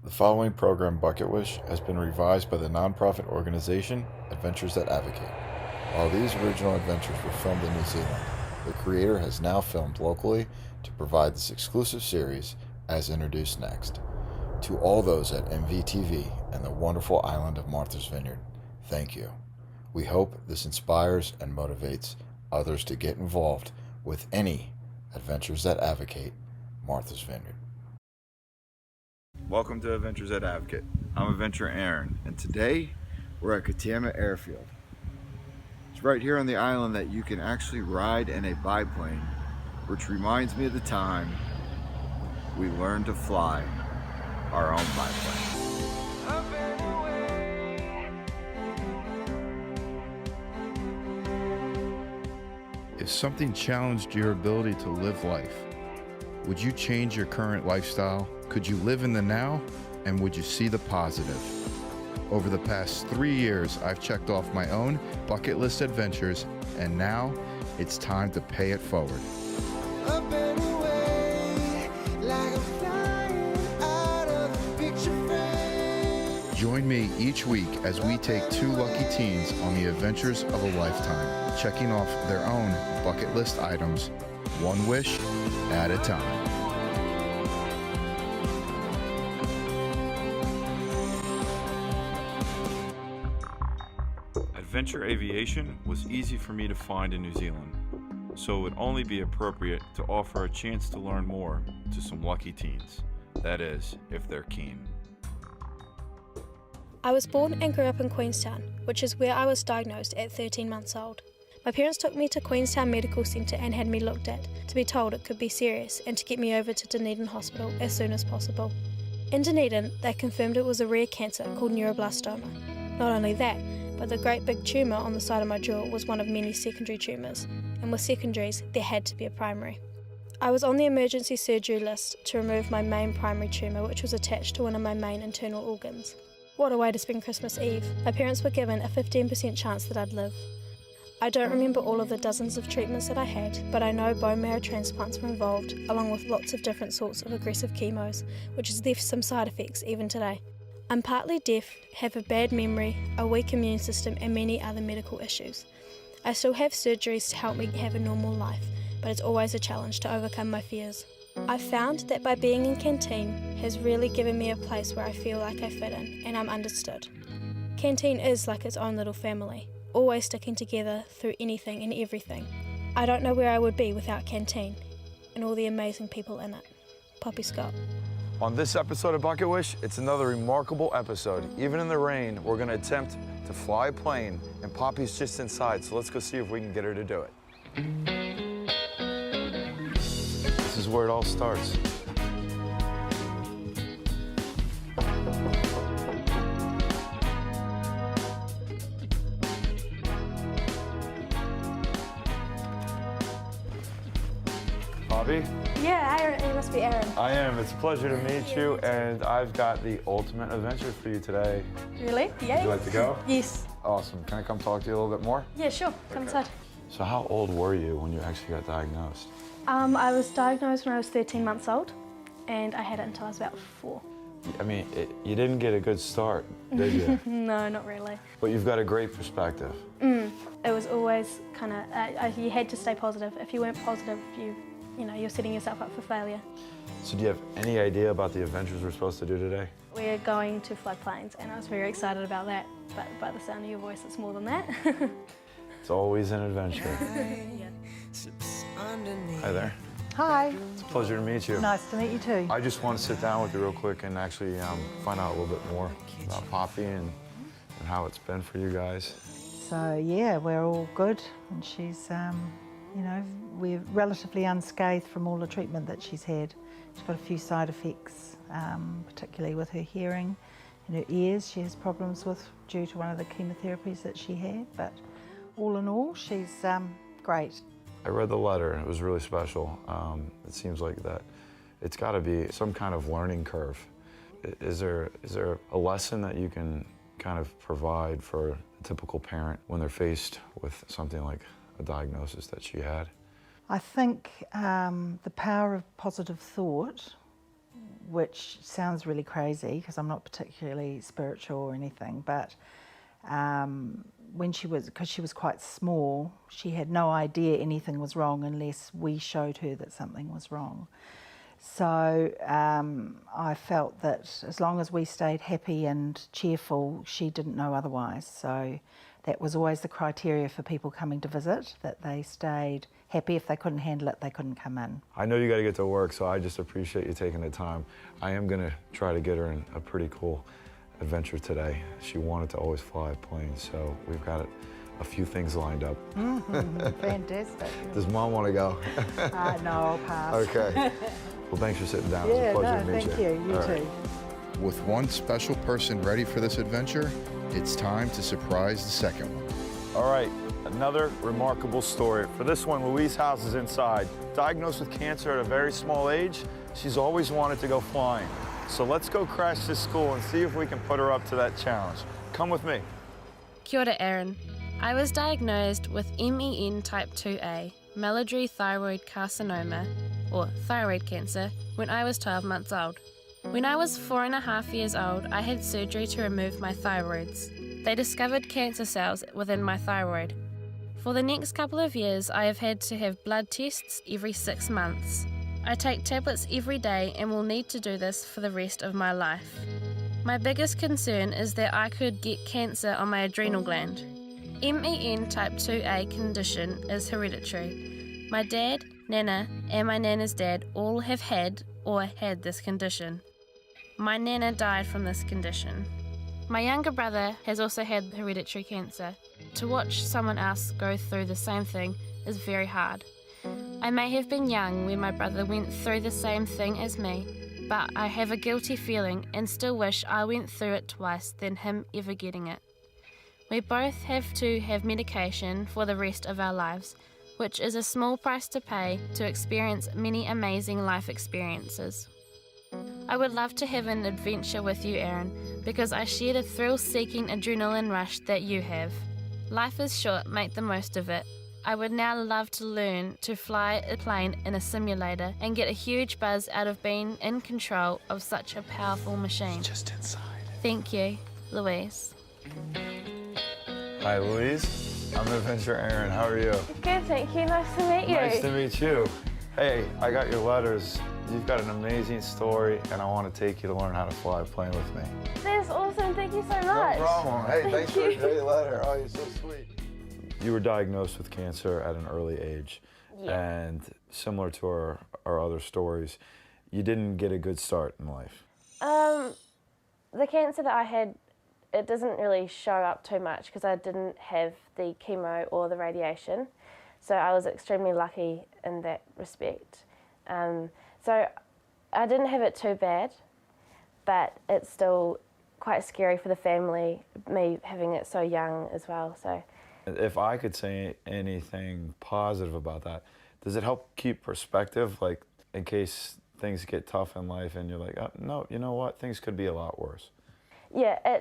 The following program, Bucket Wish, has been revised by the nonprofit organization Adventures That Advocate. While these original adventures were filmed in New Zealand, the creator has now filmed locally to provide this exclusive series as introduced next. To all those at MVTV and the wonderful island of Martha's Vineyard, thank you. We hope this inspires and motivates others to get involved with any Adventures That Advocate Martha's Vineyard. Welcome to Adventures That Advocate. I'm Adventurer Aaron, and today we're at Katama Airfield. It's right here on the island that you can actually ride in a biplane, which reminds me of the time we learned to fly our own biplane. If something challenged your ability to live life, would you change your current lifestyle? Could you live in the now? And would you see the positive? Over the past 3 years, I've checked off my own bucket list adventures, and now it's time to pay it forward. Join me each week as we take two lucky teens on the adventures of a lifetime, checking off their own bucket list items, one wish at a time. Adventure aviation was easy for me to find in New Zealand, so it would only be appropriate to offer a chance to learn more to some lucky teens. That is, if they're keen. I was born and grew up in Queenstown, which is where I was diagnosed at 13 months old. My parents took me to Queenstown Medical Centre and had me looked at, to be told it could be serious and to get me over to Dunedin Hospital as soon as possible. In Dunedin, they confirmed it was a rare cancer called neuroblastoma. Not only that, but the great big tumour on the side of my jaw was one of many secondary tumours, and with secondaries, there had to be a primary. I was on the emergency surgery list to remove my main primary tumour, which was attached to one of my main internal organs. What a way to spend Christmas Eve. My parents were given a 15% chance that I'd live. I don't remember all of the dozens of treatments that I had, but I know bone marrow transplants were involved, along with lots of different sorts of aggressive chemos, which has left some side effects even today. I'm partly deaf, have a bad memory, a weak immune system and many other medical issues. I still have surgeries to help me have a normal life, but it's always a challenge to overcome my fears. I've found that by being in Canteen has really given me a place where I feel like I fit in and I'm understood. Canteen is like its own little family, always sticking together through anything and everything. I don't know where I would be without Canteen and all the amazing people in it. Poppy Scott. On this episode of Bucket Wish, it's another remarkable episode. Even in the rain, we're gonna attempt to fly a plane, and Poppy's just inside, so let's go see if we can get her to do it. This is where it all starts. Poppy? Yeah, Aaron, it must be Aaron. I am. It's a pleasure to meet you, and I've got the ultimate adventure for you today. Really? Yeah. Would you like to go? Yes. Awesome. Can I come talk to you a little bit more? Yeah, sure. Come inside. So how old were you when you actually got diagnosed? I was diagnosed when I was 13 months old, and I had it until I was about 4. I mean, you didn't get a good start, did you? No, not really. But you've got a great perspective. It was always kind of, you had to stay positive. If you weren't positive, you're setting yourself up for failure. So do you have any idea about the adventures we're supposed to do today? We're going to fly planes, and I was very excited about that. But by the sound of your voice, it's more than that. It's always an adventure. Yeah. Hi there. Hi, It's a pleasure to meet you. nice to meet you too. I just want to sit down with you real quick and actually find out a little bit more about Poppy and how it's been for you guys. So yeah, we're all good, and she's, we're relatively unscathed from all the treatment that she's had. She's got a few side effects, particularly with her hearing and her ears. She has problems with due to one of the chemotherapies that she had, but all in all, she's great. I read the letter, and it was really special. It seems like that it's got to be some kind of learning curve. Is there a lesson that you can kind of provide for a typical parent when they're faced with something like a diagnosis that she had? I think the power of positive thought which sounds really crazy because I'm not particularly spiritual or anything, but because she was quite small, she had no idea anything was wrong unless we showed her that something was wrong. So I felt that as long as we stayed happy and cheerful, she didn't know otherwise. So that was always the criteria for people coming to visit, that they stayed happy. If they couldn't handle it, they couldn't come in. I know you got to get to work, so I just appreciate you taking the time. I am going to try to get her in a pretty cool adventure today. She wanted to always fly a plane, so we've got a few things lined up. Fantastic. Does Mom want to go? No, I'll pass. Okay. Well, thanks for sitting down. It was a pleasure to meet thank you. You All too. right. With one special person ready for this adventure, it's time to surprise the second one. All right, another remarkable story. For this one, Louise House is inside. Diagnosed with cancer at a very small age, she's always wanted to go flying. So let's go crash this school and see if we can put her up to that challenge. Come with me. Kia ora, Erin. I was diagnosed with MEN type 2A, mammillary thyroid carcinoma, or thyroid cancer, when I was 12 months old. When I was 4.5 years old, I had surgery to remove my thyroids. They discovered cancer cells within my thyroid. For the next couple of years, I have had to have blood tests every 6 months. I take tablets every day and will need to do this for the rest of my life. My biggest concern is that I could get cancer on my adrenal gland. MEN type 2A condition is hereditary. My dad, Nana, and my Nana's dad all have had or had this condition. My Nana died from this condition. My younger brother has also had hereditary cancer. To watch someone else go through the same thing is very hard. I may have been young when my brother went through the same thing as me, but I have a guilty feeling and still wish I went through it twice than him ever getting it. We both have to have medication for the rest of our lives, which is a small price to pay to experience many amazing life experiences. I would love to have an adventure with you, Erin, because I share the thrill-seeking adrenaline rush that you have. Life is short, make the most of it. I would now love to learn to fly a plane in a simulator and get a huge buzz out of being in control of such a powerful machine. Just inside. Thank you, Louise. Hi, Louise. I'm Adventure Aaron. How are you? Good, thank you. Nice to meet you. Nice to meet you. Hey, I got your letters. You've got an amazing story, and I want to take you to learn how to fly a plane with me. That's awesome. Thank you so much. No problem. Hey, thanks for you. a great letter. Oh, you're so sweet. You were diagnosed with cancer at an early age, and similar to our other stories, you didn't get a good start in life. The cancer that I had, it doesn't really show up too much because I didn't have the chemo or the radiation, so I was extremely lucky in that respect. So I didn't have it too bad, but it's still quite scary for the family, me having it so young as well. So, if I could say anything positive about that, does it help keep perspective, like in case things get tough in life and you're like, oh, no, you know what, things could be a lot worse? Yeah,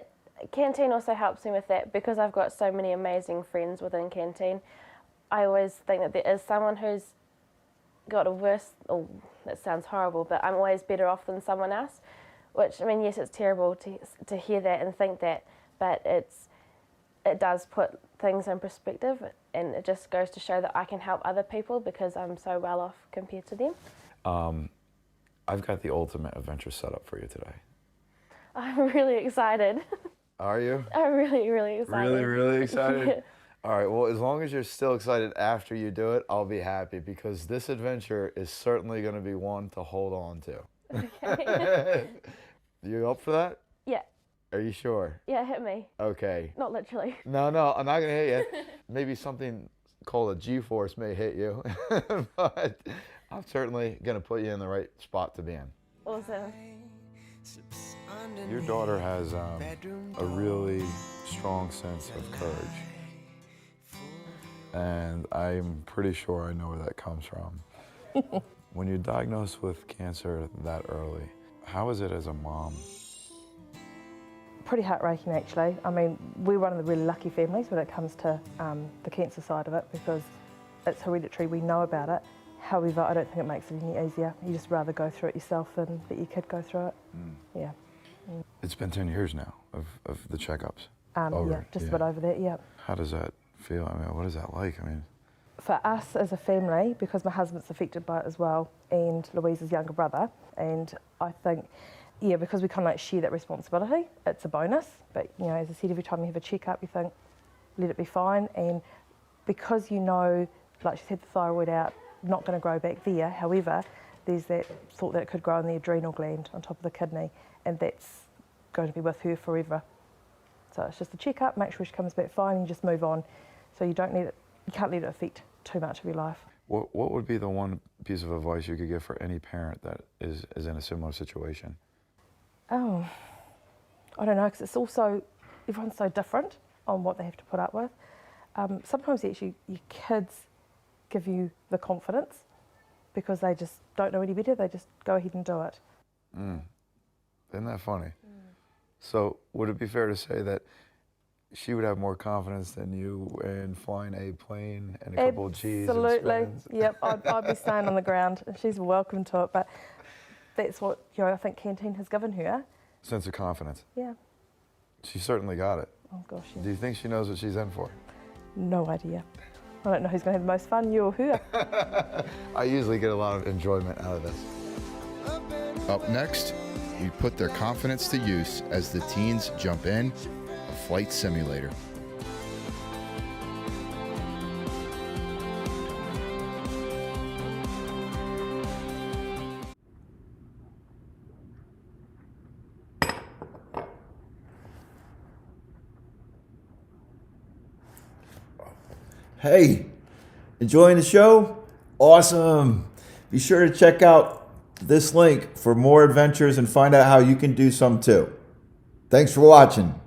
Canteen also helps me with that because I've got so many amazing friends within Canteen. I always think that there is someone who's got a worse, oh, that sounds horrible, but I'm always better off than someone else, which, I mean, yes, it's terrible to hear that and think that, but it does put things in perspective, and it just goes to show that I can help other people because I'm so well off compared to them. I've got the ultimate adventure set up for you today. I'm really excited. Are you? I'm really, really excited. Really, really excited? Yeah. All right, well, as long as you're still excited after you do it, I'll be happy because this adventure is certainly going to be one to hold on to. Okay. You up for that? Yeah. Are you sure? Yeah, hit me. Okay. Not literally. No, I'm not going to hit you. Maybe something called a G-force may hit you, but I'm certainly going to put you in the right spot to be in. Awesome. Your daughter has a really strong sense of courage. And I'm pretty sure I know where that comes from. When you're diagnosed with cancer that early, how is it as a mom? Pretty heartbreaking, actually. I mean, we're one of the really lucky families when it comes to the cancer side of it because it's hereditary, we know about it. However, I don't think it makes it any easier. You just rather go through it yourself than let your kid go through it. Yeah. It's been 10 years now of the checkups. Yeah, just a bit over that, yeah. How does that feel? I mean, what is that like? I mean, for us as a family, because my husband's affected by it as well, and Louise's younger brother, and I think, yeah, because we kind of like share that responsibility, it's a bonus. But, you know, as I said, every time you have a checkup, you think, let it be fine. And because you know, like she's had the thyroid out, not going to grow back there. However, there's that thought that it could grow in the adrenal gland on top of the kidney, and that's going to be with her forever. So it's just a checkup, make sure she comes back fine, and just move on. So you can't let it affect too much of your life. what would be the one piece of advice you could give for any parent that is in a similar situation? Oh, I don't know, because it's also, everyone's so different on what they have to put up with. Sometimes actually your kids give you the confidence because they just don't know any better, they just go ahead and do it. Isn't that funny? So would it be fair to say that she would have more confidence than you in flying a plane and a couple of G's? Absolutely, yep, I'd be staying on the ground, and she's welcome to it, but that's what, you know, I think Canteen has given her. Sense of confidence. Yeah. She certainly got it. Oh gosh, yeah. Do you think she knows what she's in for? No idea. I don't know who's going to have the most fun, you or her. I usually get a lot of enjoyment out of this. Up next, we put their confidence to use as the teens jump in a flight simulator. Hey, enjoying the show? Awesome. Be sure to check out this link for more adventures and find out how you can do some too. Thanks for watching.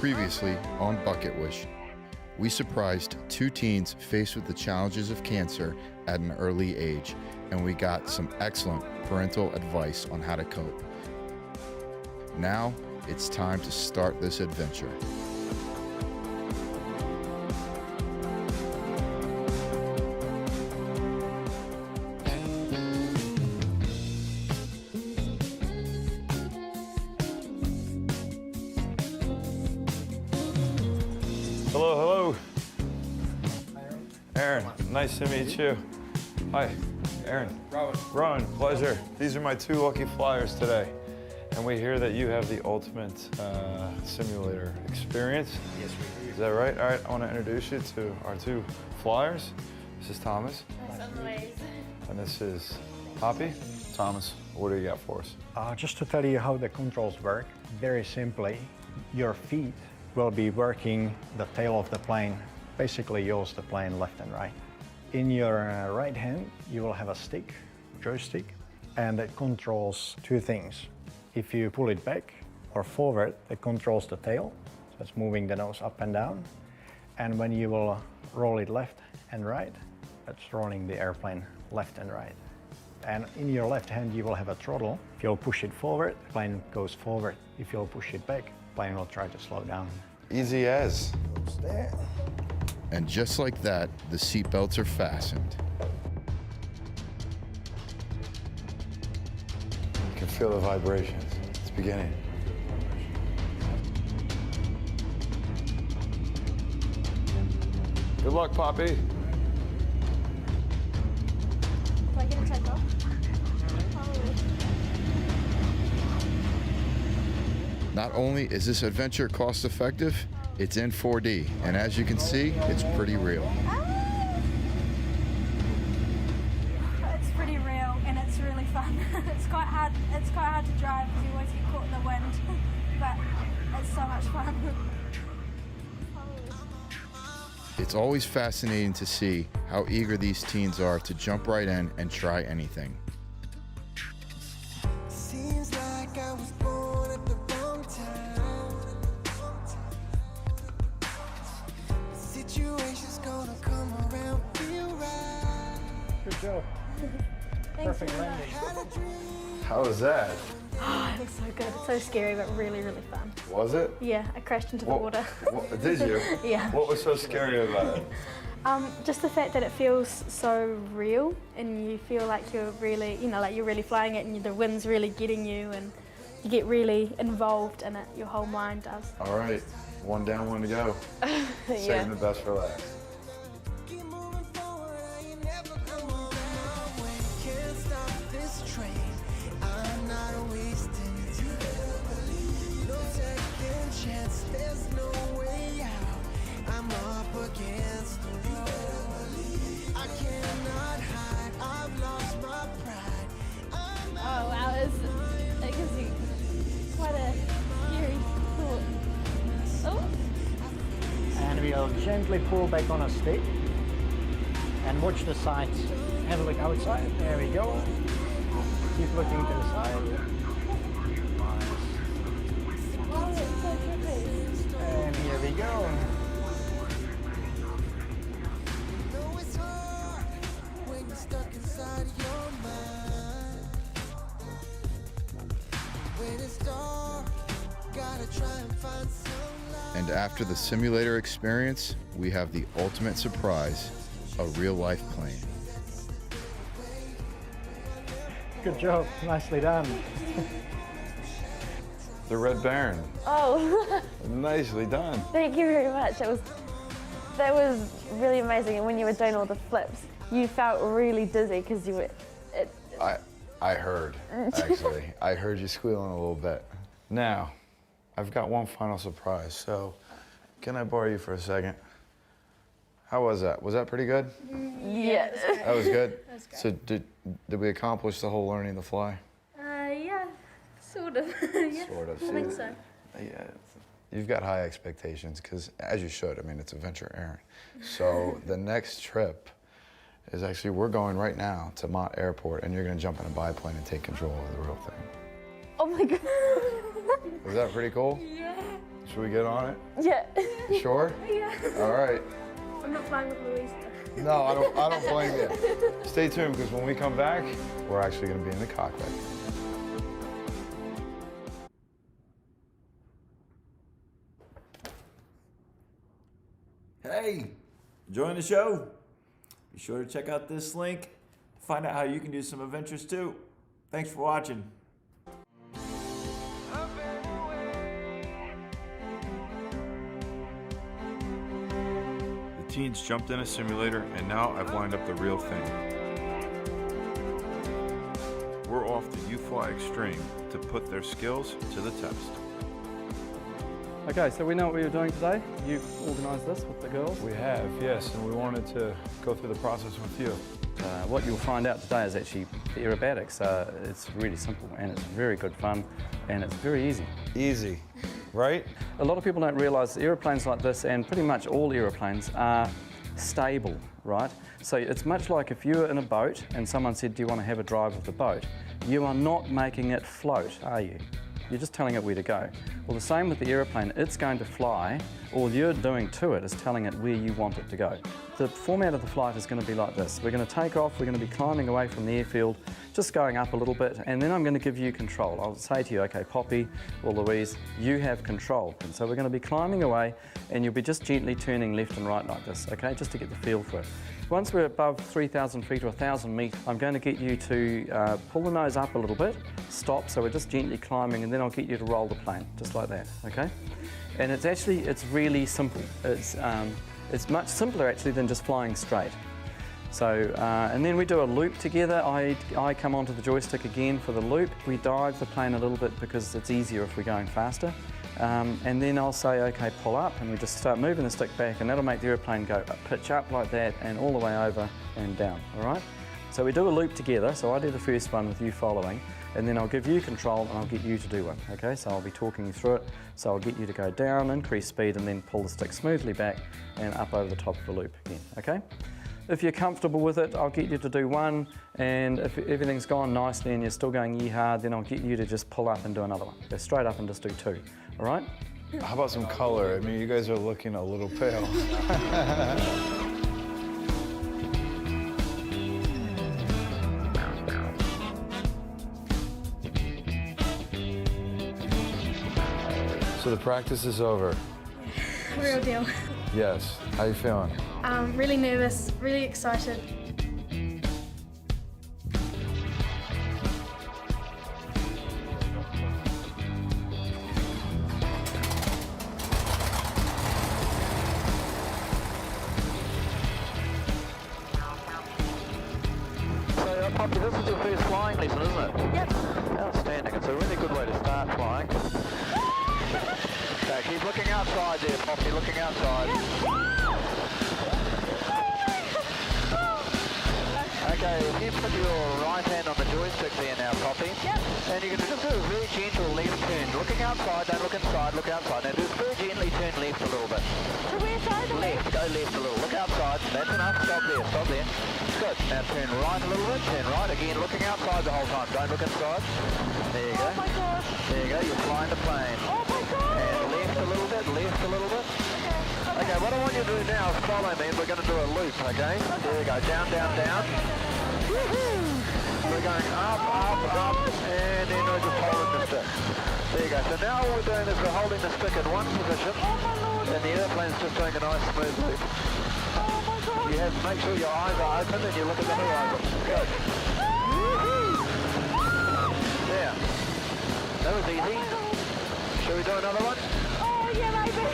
Previously on Bucket Wish, we surprised two teens faced with the challenges of cancer at an early age, and we got some excellent parental advice on how to cope. Now it's time to start this adventure. Hello. Aaron, nice to meet you. Hi, Aaron. Rowan, pleasure. These are my two lucky flyers today. And we hear that you have the ultimate simulator experience. Yes, we do. Is that right? All right, I want to introduce you to our two flyers. This is Thomas. And this is Poppy. Thomas, what do you got for us? Just to tell you how the controls work, very simply, your feet will be working the tail of the plane, basically yaws the plane left and right. In your right hand, you will have a stick, joystick, and it controls two things. If you pull it back or forward, it controls the tail, so it's moving the nose up and down. And when you will roll it left and right, it's rolling the airplane left and right. And in your left hand, you will have a throttle. If you'll push it forward, the plane goes forward. If you'll push it back, the plane will try to slow down. Easy as. And just like that, the seatbelts are fastened. You can feel the vibrations. It's beginning. Good luck, Poppy. Not only is this adventure cost effective, it's in 4D, and as you can see, it's pretty real. It's pretty real and it's really fun. It's quite hard to drive because you always get caught in the wind, but it's so much fun. It's always fascinating to see how eager these teens are to jump right in and try anything. Seems like I was born at the wrong time. Situation's gonna come around real right. Good job. Perfect landing. How was that? Oh, it was so good. It's so scary, but really, really fun. Was it? Yeah, I crashed into the water. Did you? Yeah. What was so scary about it? Just the fact that it feels so real, and you feel like you're really, like you're really flying it, and the wind's really getting you, and you get really involved in it. Your whole mind does. All right, one down, one to go. Saving the best for last. Keep moving forward, I ain't never come on my way. Can't stop this train, I'm not wasting time. No second chance, there's no way out. I'm up against the wall. I cannot hide, I've lost my pride. Oh wow, it gives you quite a scary thought. Oh. And we'll gently pull back on a stick and watch the sides. Have a look outside. There we go. Keep looking to the side. Nice. Oh, it's so pretty. And here we go. Know it's hard when you're stuck inside your mind. When it's dark, gotta try and find some light. And after the simulator experience, we have the ultimate surprise, a real-life plane. Good job. Nicely done. The Red Baron. Oh, Nicely done. thank you very much. That was really amazing. And when you were doing all the flips, you felt really dizzy because you were. I heard, actually. I heard you squealing a little bit. Now, I've got one final surprise. So, can I borrow you for a second? How was that? Was that pretty good? Yeah. That was good? So did we accomplish the whole learning to fly? Yeah, sort of. Yeah, Sort of. I think so. Yeah, you've got high expectations because, as you should, I mean, it's a venture errand. So the next trip is actually, we're going right now to Mott Airport, and you're going to jump in a biplane and take control of the real thing. Oh my god. Was that pretty cool? Yeah. Should we get on it? Yeah. You sure? Yeah. All right. I'm not flying with Louise. No, I don't blame you. Stay tuned, because when we come back, we're actually going to be in the cockpit. Hey, enjoying the show? Be sure to check out this link to find out how you can do some adventures too. Thanks for watching. The teens jumped in a simulator, and now I've lined up the real thing. We're off to UFly Extreme to put their skills to the test. Okay, so we know what we were doing today. You've organised this with the girls. We have, yes, and we wanted to go through the process with you. What you'll find out today is actually the aerobatics. It's really simple and it's very good fun and it's very easy. Easy, right? A lot of people don't realise aeroplanes like this, and pretty much all aeroplanes, are stable, right? So it's much like if you were in a boat and someone said, do you want to have a drive of the boat? You are not making it float, are you? You're just telling it where to go. Well, the same with the aeroplane. It's going to fly. All you're doing to it is telling it where you want it to go. The format of the flight is going to be like this. We're going to take off, we're going to be climbing away from the airfield, just going up a little bit, and then I'm going to give you control. I'll say to you, okay, Poppy or Louise, you have control. And so we're going to be climbing away, and you'll be just gently turning left and right like this, okay, just to get the feel for it. Once we're above 3,000 feet or 1,000 metres, I'm going to get you to pull the nose up a little bit, stop, so we're just gently climbing, and then I'll get you to roll the plane, just like that, okay? And it's really simple. It's much simpler actually than just flying straight. So, and then we do a loop together. I come onto the joystick again for the loop. We dive the plane a little bit because it's easier if we're going faster. And then I'll say, okay, pull up, and we just start moving the stick back, and that'll make the airplane go pitch up like that and all the way over and down, all right? So we do a loop together, so I do the first one with you following, and then I'll give you control and I'll get you to do one, okay? So I'll be talking you through it, so I'll get you to go down, increase speed, and then pull the stick smoothly back and up over the top of the loop again, okay? If you're comfortable with it, I'll get you to do one, and if everything's gone nicely and you're still going hard, then I'll get you to just pull up and do another one. Go straight up and just do two, all right? How about some color? I mean, you guys are looking a little pale. So the practice is over. Real deal. Yes. How you feeling? Really nervous, really excited. So, Poppy, this is your first flying lesson, isn't it? Yep. Outstanding. It's a really good way to start flying. Okay, keep looking outside there, Poppy, looking outside. Okay, if you put your right hand on the joystick there now, Poppy. Yep. And you're going to just do a very gentle left turn. Looking outside, don't look inside, look outside. Now just very gently turn left a little bit. To where side? Left, go left a little. Look outside. That's enough. Stop there, stop there. Good. Now turn right a little bit, turn right. Again, looking outside the whole time. Don't look inside. There you go. Oh my gosh. There you go. You're flying the plane. Oh my god. And left a little bit, left a little bit. Okay, what I want you to do now is follow me. We're going to do a loop, okay? There you go. Down, down, down. We're going up, and then we're just holding the stick. There you go. So now all we're doing is we're holding the stick in one position, and the airplane's just doing a nice smooth loop. You have to make sure your eyes are open and you look at the horizon. Good. There. That was easy. Shall we do another one? Oh yeah, maybe.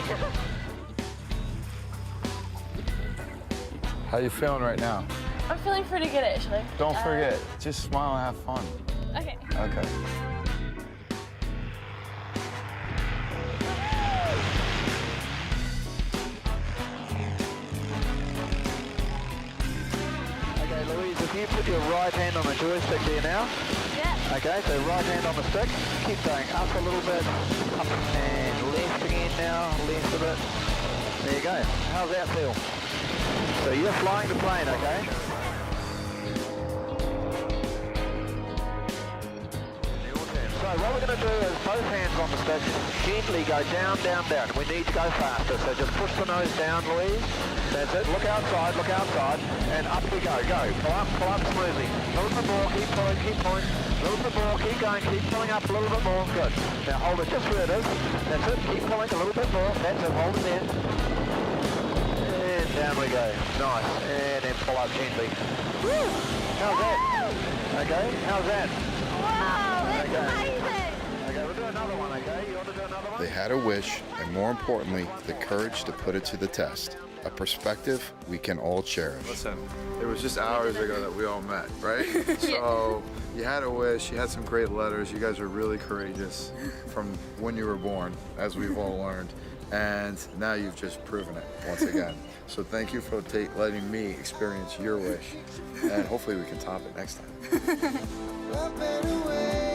How you feeling right now? I'm feeling pretty good actually. Don't forget, just smile and have fun. Okay. Okay. Okay, Louise, if you put your right hand on the joystick there now. Yeah. Okay, so right hand on the stick. Keep going up a little bit. Up and left again now. Left a bit. There you go. How's that feel? So you're flying the plane, okay? So what we're going to do is both hands on the stick, gently go down, down, down. We need to go faster, so just push the nose down, Louise. That's it. Look outside, and up we go. Go. Pull up smoothly. A little bit more, keep pulling, keep pulling. A little bit more, keep going, keep pulling up a little bit more. Good. Now hold it just where it is. That's it. Keep pulling a little bit more. That's it. Hold it there. And down we go. Nice. And then pull up gently. Woo! How's that? Okay. How's that? Wow, that's Okay. amazing. Okay, we'll do another one, okay? You want to do another one? They had a wish, and more importantly, the courage to put it to the test. A perspective we can all cherish. Listen, it was just hours ago that we all met, right? So you had a wish, you had some great letters, you guys were really courageous from when you were born, as we've all learned. And now you've just proven it once again. So thank you for letting me experience your wish. And hopefully we can top it next time. A better way.